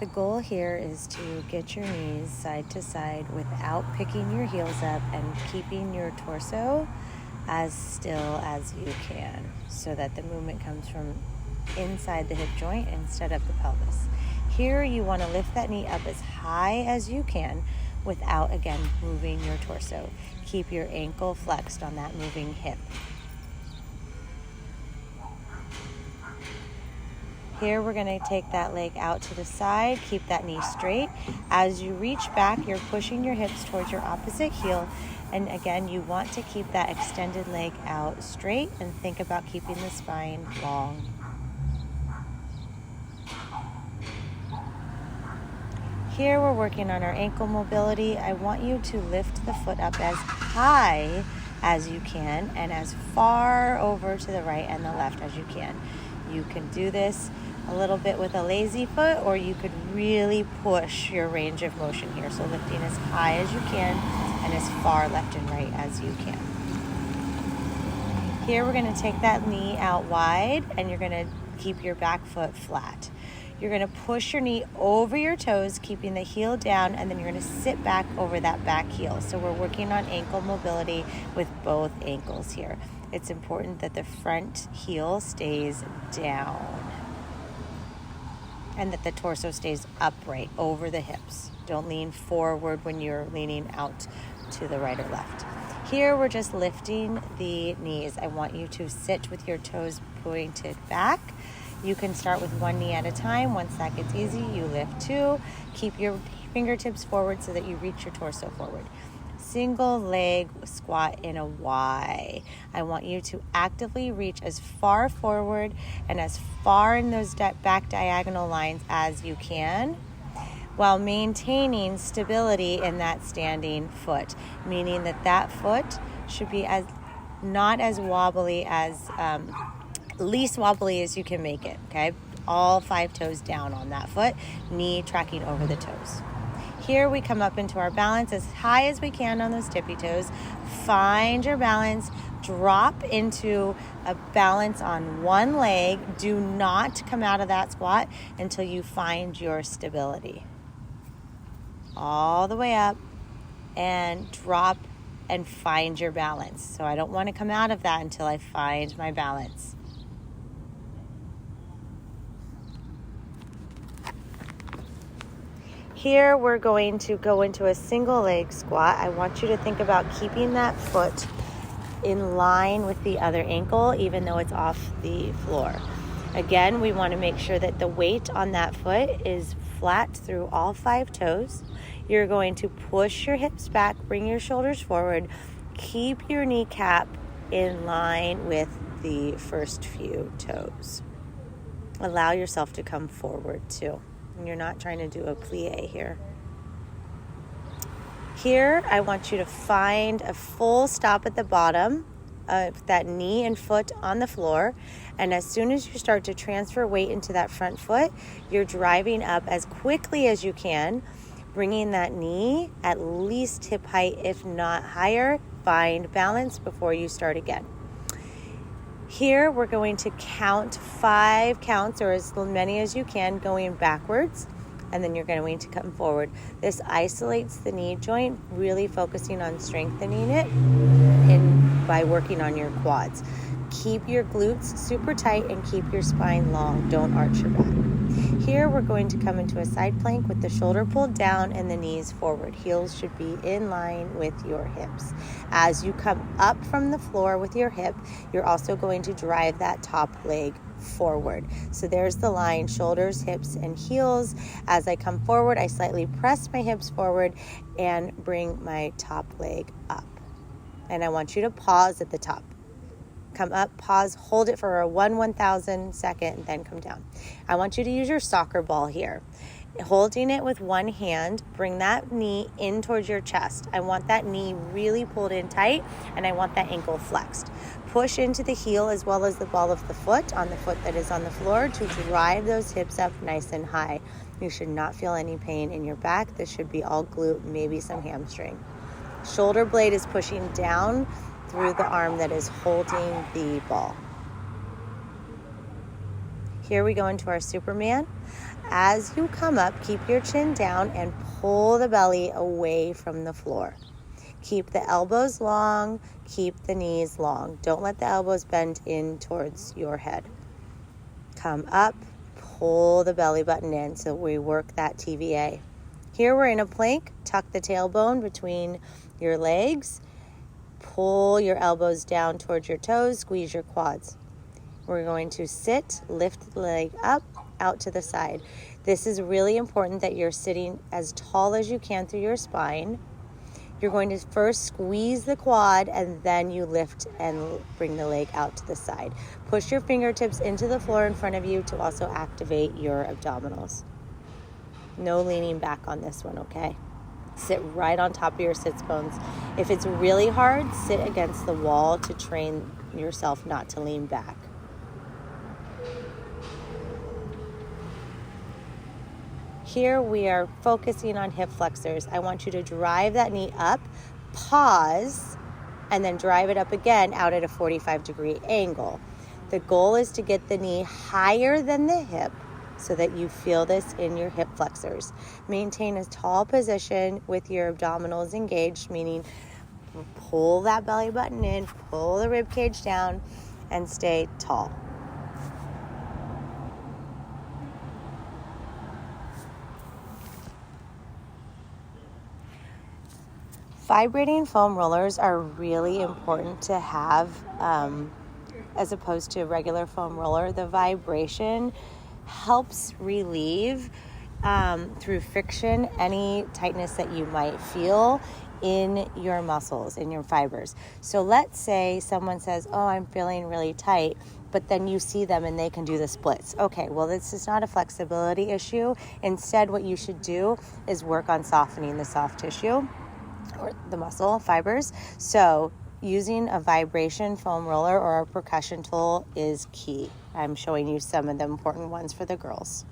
The goal here is to get your knees side to side without picking your heels up and keeping your torso as still as you can so that the movement comes from inside the hip joint instead of the pelvis. Here you want to lift that knee up as high as you can without, again, moving your torso. Keep your ankle flexed on that moving hip. Here we're going to take that leg out to the side, keep that knee straight. As you reach back, you're pushing your hips towards your opposite heel. And again, you want to keep that extended leg out straight and think about keeping the spine long. Here we're working on our ankle mobility. I want you to lift the foot up as high as you can and as far over to the right and the left as you can. You can do this a little bit with a lazy foot, or you could really push your range of motion here. So lifting as high as you can and as far left and right as you can. Here we're going to take that knee out wide and you're going to keep your back foot flat. You're going to push your knee over your toes, keeping the heel down, and then you're going to sit back over that back heel. So we're working on ankle mobility with both ankles here. It's important that the front heel stays down and that the torso stays upright over the hips. Don't lean forward when you're leaning out to the right or left. Here we're just lifting the knees. I want you to sit with your toes pointed back. You can start with one knee at a time. Once that gets easy, you lift two. Keep your fingertips forward so that you reach your torso forward. Single leg squat in a Y. I want you to actively reach as far forward and as far in those back diagonal lines as you can, while maintaining stability in that standing foot, meaning that that foot should be not as wobbly as least wobbly as you can make it, okay? All 5 toes down on that foot, knee tracking over the toes. Here we come up into our balance as high as we can on those tippy toes. Find your balance, drop into a balance on one leg. Do not come out of that squat until you find your stability. All the way up and drop and find your balance. So I don't want to come out of that until I find my balance. Here we're going to go into a single leg squat. I want you to think about keeping that foot in line with the other ankle, even though it's off the floor. Again, we want to make sure that the weight on that foot is flat through all 5 toes. You're going to push your hips back, bring your shoulders forward, keep your kneecap in line with the first few toes. Allow yourself to come forward too. You're not trying to do a plie here. Here, I want you to find a full stop at the bottom of that knee and foot on the floor. And as soon as you start to transfer weight into that front foot, you're driving up as quickly as you can, bringing that knee at least hip height, if not higher. Find balance before you start again. Here, we're going to count 5 counts, or as many as you can, going backwards, and then you're going to come forward. This isolates the knee joint, really focusing on strengthening it by working on your quads. Keep your glutes super tight and keep your spine long. Don't arch your back. Here, we're going to come into a side plank with the shoulder pulled down and the knees forward. Heels should be in line with your hips. As you come up from the floor with your hip, you're also going to drive that top leg forward. So there's the line, shoulders, hips, and heels. As I come forward, I slightly press my hips forward and bring my top leg up. And I want you to pause at the top. Come up, pause, hold it for a 1/1000 second, then come down. I want you to use your soccer ball here. Holding it with one hand, bring that knee in towards your chest. I want that knee really pulled in tight, and I want that ankle flexed. Push into the heel as well as the ball of the foot on the foot that is on the floor to drive those hips up nice and high. You should not feel any pain in your back. This should be all glute, maybe some hamstring. Shoulder blade is pushing down through the arm that is holding the ball. Here we go into our Superman. as you come up, keep your chin down and pull the belly away from the floor. Keep the elbows long, keep the knees long. Don't let the elbows bend in towards your head. Come up, pull the belly button in so we work that TVA. Here we're in a plank. Tuck the tailbone between your legs. Pull your elbows down towards your toes. Squeeze your quads. We're going to sit, lift the leg up, out to the side. This is really important that you're sitting as tall as you can through your spine. You're going to first squeeze the quad and then you lift and bring the leg out to the side. Push your fingertips into the floor in front of you to also activate your abdominals. No leaning back on this one, okay? Sit right on top of your sits bones. If it's really hard, sit against the wall to train yourself not to lean back. Here we are focusing on hip flexors. I want you to drive that knee up, pause, and then drive it up again out at a 45-degree angle. The goal is to get the knee higher than the hip so that you feel this in your hip flexors. Maintain a tall position with your abdominals engaged, meaning pull that belly button in, pull the rib cage down, and stay tall. Vibrating foam rollers are really important to have as opposed to a regular foam roller. The vibration helps relieve through friction any tightness that you might feel in your muscles, in your fibers. So let's say someone says, oh, I'm feeling really tight, but then you see them and they can do the splits. Okay, well, this is not a flexibility issue. Instead, what you should do is work on softening the soft tissue or the muscle fibers. So using a vibration foam roller or a percussion tool is key. I'm showing you some of the important ones for the girls.